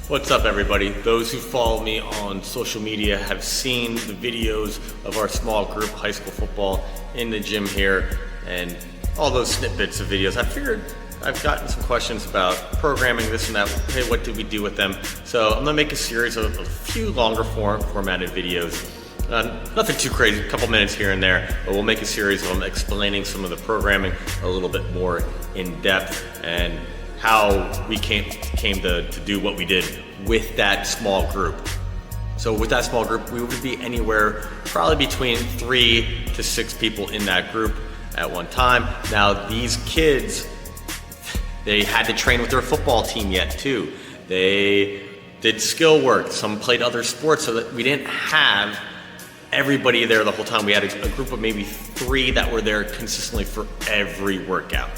What's up, everybody? Those who follow me on social media have seen the videos of our small group high school football in the gym here and all those snippets of videos. I figured I've gotten some questions about programming, this and that. Hey, what did we do with them? So I'm gonna make a series of a few longer formatted videos. Nothing too crazy, a couple minutes here and there, but we'll make a series of them explaining some of the programming a little bit more in depth and how we came to do what we did with that small group. So with that small group, we would be anywhere probably between 3 to 6 people in that group at one time. Now these kids, they had to train with their football team yet too. They did skill work, some played other sports, so that we didn't have everybody there the whole time. We had a group of maybe 3 that were there consistently for every workout.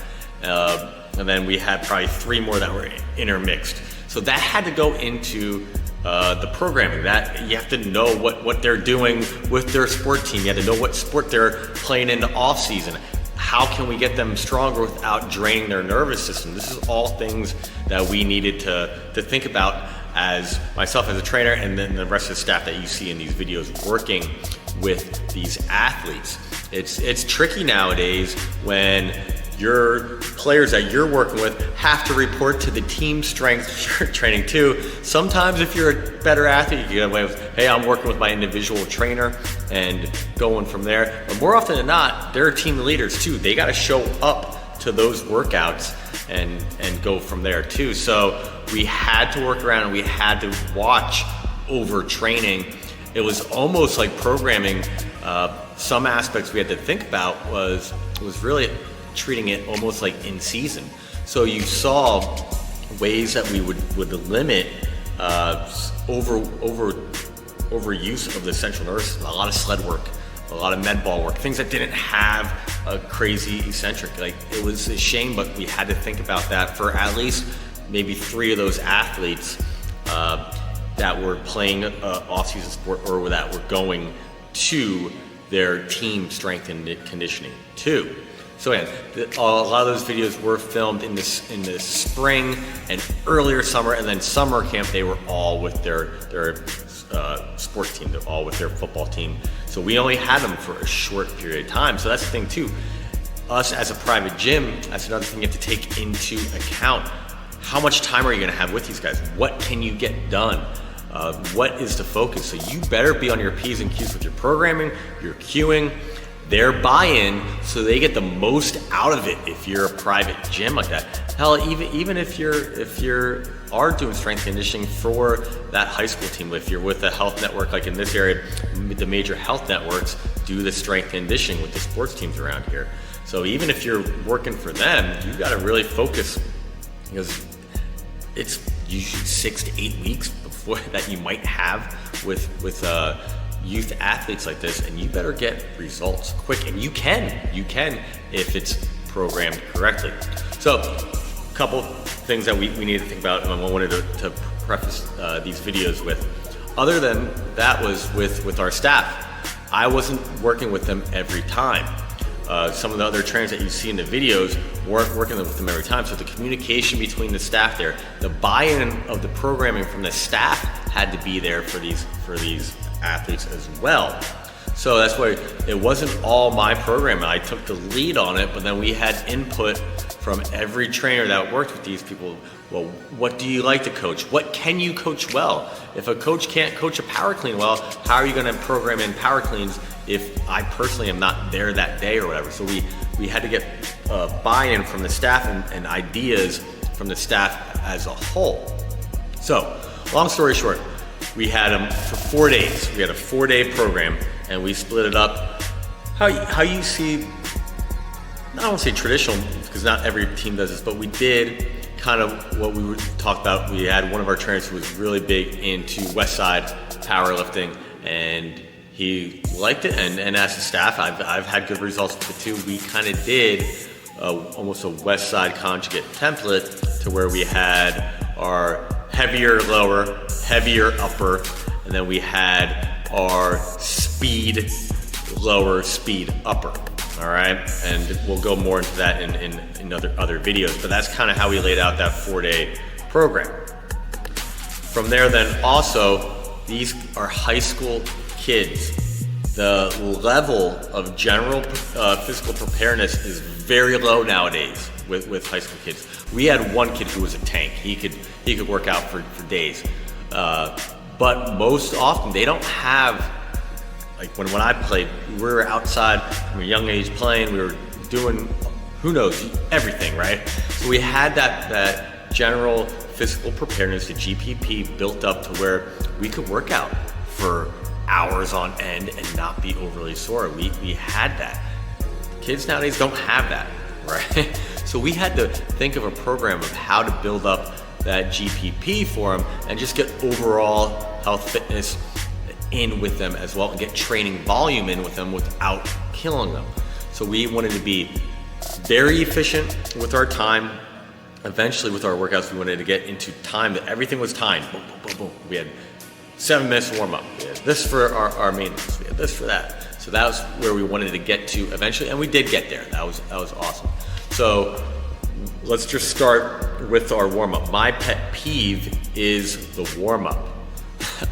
And then we had probably 3 more that were intermixed. So that had to go into the programming. That you have to know what they're doing with their sport team. You have to know what sport they're playing in the off season. How can we get them stronger without draining their nervous system? This is all things that we needed to think about as myself as a trainer, and then the rest of the staff that you see in these videos working with these athletes. It's tricky nowadays when your players that you're working with have to report to the team strength you're training too. Sometimes if you're a better athlete, you get away with, hey, I'm working with my individual trainer and going from there. But more often than not, they're team leaders too. They gotta show up to those workouts and go from there too. So we had to work around and we had to watch over training. It was almost like programming. Some aspects we had to think about was really treating it almost like in season. So you saw ways that we would limit overuse of the central nervous system. A lot of sled work, a lot of med ball work, things that didn't have a crazy eccentric. Like, it was a shame, but we had to think about that for at least maybe 3 of those athletes that were playing off-season sport or that were going to their team strength and conditioning too. So yeah, a lot of those videos were filmed in the spring and earlier summer, and then summer camp they were all with their sports team. They're all with their football team. So we only had them for a short period of time. So that's the thing too. Us as a private gym, that's another thing you have to take into account. How much time are you going to have with these guys? What can you get done? What is the focus? So you better be on your P's and Q's with your programming, your cueing, their buy-in, so they get the most out of it if you're a private gym like that. Hell, even if you are doing strength conditioning for that high school team, if you're with a health network like in this area, the major health networks do the strength conditioning with the sports teams around here. So even if you're working for them, you gotta really focus, because it's usually 6 to 8 weeks before that you might have with youth athletes like this, and you better get results quick, and you can if it's programmed correctly. So a couple things that we need to think about, and I wanted to preface these videos with. Other than that was with our staff. I wasn't working with them every time. Some of the other trainers that you see in the videos weren't working with them every time. So the communication between the staff there, the buy-in of the programming from the staff had to be there for these athletes as well. So that's why it wasn't all my program. I took the lead on it, but then we had input from every trainer that worked with these people. Well, what do you like to coach? What can you coach well? If a coach can't coach a power clean well, how are you going to program in power cleans if I personally am not there that day or whatever? So we had to get buy-in from the staff and ideas from the staff as a whole. So long story short, we had them for 4 days. We had a 4-day program, and we split it up. How you see, I don't want to say traditional, because not every team does this, but we did kind of what we would talk about. We had one of our trainers who was really big into West Side powerlifting, and he liked it. And as a staff, I've had good results with it too. We kind of did almost a West Side conjugate template, to where we had our heavier lower, heavier upper, and then we had our speed lower, speed upper. All right, and we'll go more into that in other videos, but that's kind of how we laid out that 4-day program. From there, then also, these are high school kids. The level of general physical preparedness is very low nowadays with high school kids. We had one kid who was a tank. He could work out for days. But most often they don't have, like when I played, we were outside from a young age playing, we were doing, who knows, everything, right? So we had that general physical preparedness, the GPP, built up to where we could work out for hours on end and not be overly sore. We had that. Kids nowadays don't have that, right? So we had to think of a program of how to build up that GPP for them and just get overall health fitness in with them as well and get training volume in with them without killing them. So we wanted to be very efficient with our time. Eventually with our workouts, we wanted to get into time that everything was timed. Boom, boom, boom, boom. We had 7 minutes warm up. We had this for our maintenance. We had this for that. So that was where we wanted to get to eventually, and we did get there. That was awesome. So let's just start with our warm-up. My pet peeve is the warm-up.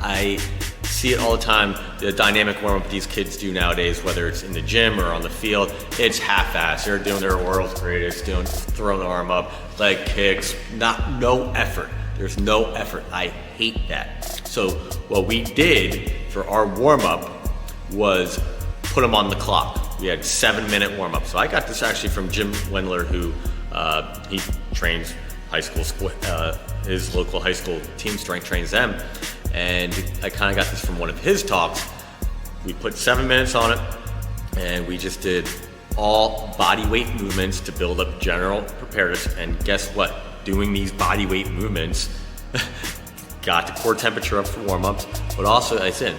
I see it all the time, the dynamic warm-up these kids do nowadays, whether it's in the gym or on the field, it's half-assed. They're doing their world's greatest, throwing the arm up, leg kicks, no effort. There's no effort. I hate that. So what we did for our warm-up was put them on the clock. We had 7-minute warm-up. So I got this actually from Jim Wendler, who he trains high school, his local high school team strength trains them. And I kind of got this from one of his talks. We put 7 minutes on it, and we just did all body weight movements to build up general preparedness. And guess what? Doing these body weight movements got the core temperature up for warm-ups, but also, I said,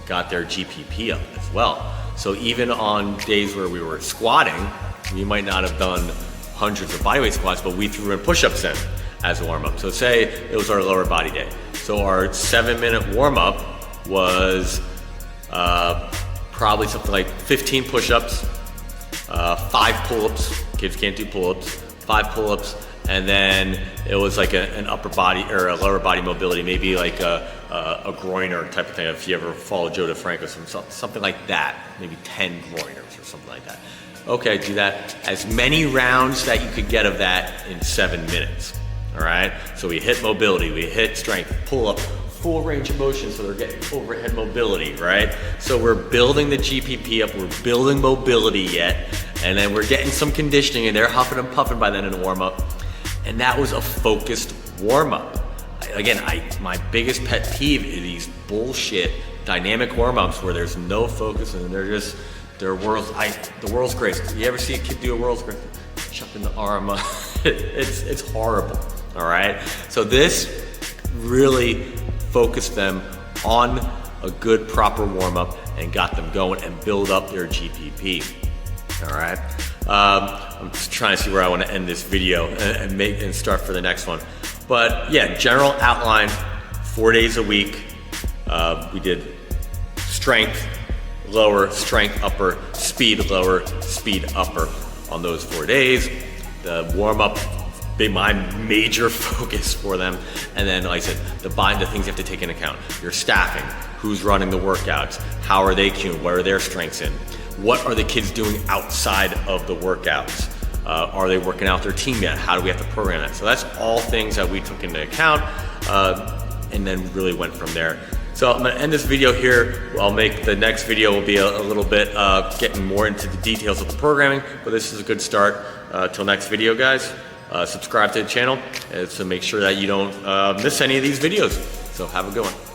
got their GPP up as well. So even on days where we were squatting, we might not have done hundreds of bodyweight squats, but we threw in push-ups in as a warm-up. So say it was our lower body day. So our 7-minute warm-up was probably something like 15 push-ups, 5 pull-ups. Kids can't do pull-ups. 5 pull-ups, and then it was like an upper body or a lower body mobility, maybe like a groiner type of thing. If you ever follow Joe DeFranco, something like that, maybe 10 groiners or something like that. Okay, do that as many rounds that you could get of that in 7 minutes. All right, so we hit mobility, we hit strength, pull up, full range of motion, so they're getting overhead mobility, right? So we're building the GPP up, we're building mobility yet, and then we're getting some conditioning, and they're huffing and puffing by then in the warm-up. And that was a focused warm-up. Again, my biggest pet peeve is these bullshit dynamic warm-ups where there's no focus and they're the world's greatest. You ever see a kid do a world's greatest? Jumping the arm up. It's horrible. All right. So this really focused them on a good proper warm-up and got them going and build up their GPP. All right. I'm just trying to see where I want to end this video and start for the next one. But yeah, general outline, 4 days a week. We did strength lower, strength upper, speed lower, speed upper on those 4 days. The warm-up, my major focus for them. And then, like I said, the things you have to take into account. Your staffing, who's running the workouts, how are they queuing, what are their strengths in? What are the kids doing outside of the workouts? Are they working out their team yet? How do we have to program that? So that's all things that we took into account and then really went from there. So I'm gonna end this video here. I'll make the next video will be a little bit getting more into the details of the programming, but this is a good start. Till next video, guys. Subscribe to the channel to make sure that you don't miss any of these videos. So have a good one.